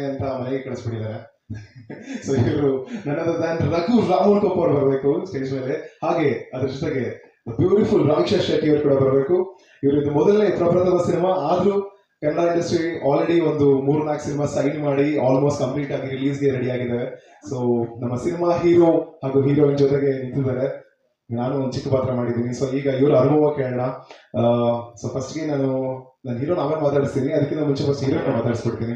ಅಂತ ಮನೆಗೆ ಕಳಿಸ್ಬಿಟ್ಟಿದ್ದಾರೆ. ಸೊ ಇವರು ನನ್ನ ರಘು ರಾಮನ್ ಕಪ್ ಅವರು ಬರಬೇಕು ಸ್ಟೇಜ್ ಮೇಲೆ. ಹಾಗೆ ಅದ್ರ ಜೊತೆಗೆ ಬ್ಯೂಟಿಫುಲ್ ರಾಕ್ಷಾ ಶೆಟ್ಟಿ ಅವರು ಕೂಡ ಬರಬೇಕು. ಇವರು ಇದು ಮೊದಲನೇ ಪ್ರಪ್ರಥಮ ಸಿನಿಮಾ ಆದ್ರೂ ಕನ್ನಡ ಇಂಡಸ್ಟ್ರಿ ಆಲ್ರೆಡಿ ಒಂದು 3-4 ಸಿನಿಮಾ ಸೈನ್ ಮಾಡಿ ಆಲ್ಮೋಸ್ಟ್ ಕಂಪ್ಲೀಟ್ ಆಗಿ ರಿಲೀಸ್ಗೆ ರೆಡಿ ಆಗಿದ್ದಾವೆ. ಸೊ ನಮ್ಮ ಸಿನಿಮಾ ಹೀರೋ ಹಾಗೂ ಹೀರೋಯಿನ್ ಜೊತೆಗೆ ನಿಂತಿದ್ದಾರೆ. ನಾನು ಒಂದು ಚಿಕ್ಕ ಪಾತ್ರ ಮಾಡಿದ್ದೀನಿ. ಸೊ ಈಗ ಇವರ ಅನುಭವ ಕೇಳೋಣ. ಸೊ ಫಸ್ಟ್ಗೆ ನಾನು ಹೀರೋನ ಆಮೇಲೆ ಮಾತಾಡಿಸ್ತೀನಿ. ಅದಕ್ಕಿಂತ ಮುಂಚೆ ಫಸ್ಟ್ ಹೀರೋಯಿನ್ ಮಾತಾಡಿಸ್ಬಿಡ್ತೀನಿ.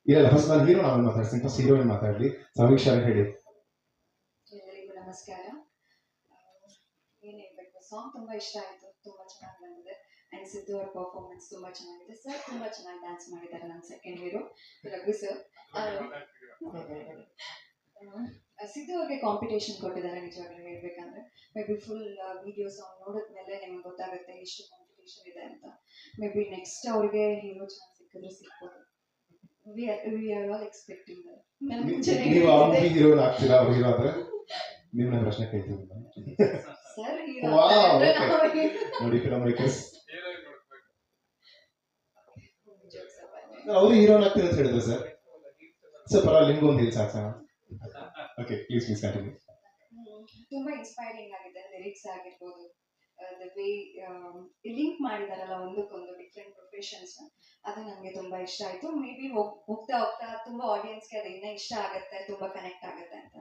ಇಲ್ಲ ಫಸ್ಟ್ ನಾನು ಹೀರೋನ ಆಮೇಲೆ ಮಾತಾಡ್ತೀನಿ. ಫಸ್ಟ್ ಹೀರೋಯಿನ್ ಮಾತಾಡಲಿ. ಸಮೀಕ್ಷಾ ಹೇಳಿ. ಎಲ್ಲರಿಗೂ ನಮಸ್ಕಾರ. ಏನ್ ಹೇಳ್ಬೇಕು, ಸಾಂಗ್ ತುಂಬಾ ಇಷ್ಟ ಆಯ್ತು, ತುಂಬಾ ಚೆನ್ನಾಗಿ ಬಂದಿದೆ. ಅಂಡ್ ಸಿದ್ದು ಅವ್ರ ಪರ್ಫಾರ್ಮೆನ್ಸ್ ತುಂಬಾ ಚೆನ್ನಾಗಿದೆ. ಸರ್ ತುಂಬಾ ಚೆನ್ನಾಗಿ ಡ್ಯಾನ್ಸ್ ಮಾಡಿದ್ದಾರೆ. ನಮ್ಮ second hero Raghu sir. Siddu ಅವ್ರಿಗೆ ಕಾಂಪಿಟೇಷನ್ ಕೊಟ್ಟಿದ್ದಾರೆ. ನಿಜವಾಗ್ಲೂ ಹೇಳ್ಬೇಕಂದ್ರೆ maybe full video song ನೋಡಿದ್ಮೇಲೆ ನಿಮ್ಗೆ ಗೊತ್ತಾಗುತ್ತೆ ಎಷ್ಟು ಕಾಂಪಿಟೇಷನ್ ಇದೆ ಅಂತ. ಮೇ ಬಿ ನೆಕ್ಸ್ಟ್ ಅವ್ರಿಗೆ ಹೀರೋ ಚಾನ್ಸ್ ಸಿಕ್ಕಿದ್ರೆ ಸಿಗ್ಬೋದು. we are all expecting that. ನೀವು ಆ ಮೂವಿ ಹೀರೋಯಿನ್ ಆಗ್ತೀರಾ? ಅವ್ರ ಹೀರೋ ಆದ್ರೆ ನಿಮ್ಮನ್ನ ಪ್ರಶ್ನೆ ಕೇಳ್ತೀನಿ ಸರ್. ನೋಡಿ ಫಿಲಂ ಮೇಕರ್ಸ್ ಅವರು ಹೀರೋಯಿನ್ ಆಗ್ತೀರಾ ಅಂತ ಹೇಳಿದ್ರು ಸರ್. ಸರ್ ಪರವಾಗಿಲ್ಲ, ನಿಮ್ಗೂ ಒಂದು ಹೇಳಿ ಸಾಕು. Okay, please continue. ತುಂಬಾ ಇನ್ಸ್ಪೈರಿಂಗ್ ಆಗಿದೆ. ಲಿರಿಕ್ಸ್ ಆಗಿರ್ಬೋದು, ದ ವೇ ಲಿಂಕ್ ಮಾಡಿದಾರಲ್ಲ ಒಂದಕ್ಕೊಂದು ಡಿಫ್ರೆಂಟ್ ಪ್ರೊಫೆಷನ್ಸ್, ಅದು ನನಗೆ ತುಂಬಾ ಇಷ್ಟ ಆಯ್ತು. ಮೇ ಬಿ ಹೋಗ್ತಾ ಹೋಗ್ತಾ ತುಂಬಾ ಆಡಿಯನ್ಸ್ಗೆ ಅದು ಇನ್ನೂ ಇಷ್ಟ ಆಗುತ್ತೆ, ತುಂಬಾ ಕನೆಕ್ಟ್ ಆಗುತ್ತೆ ಅಂತ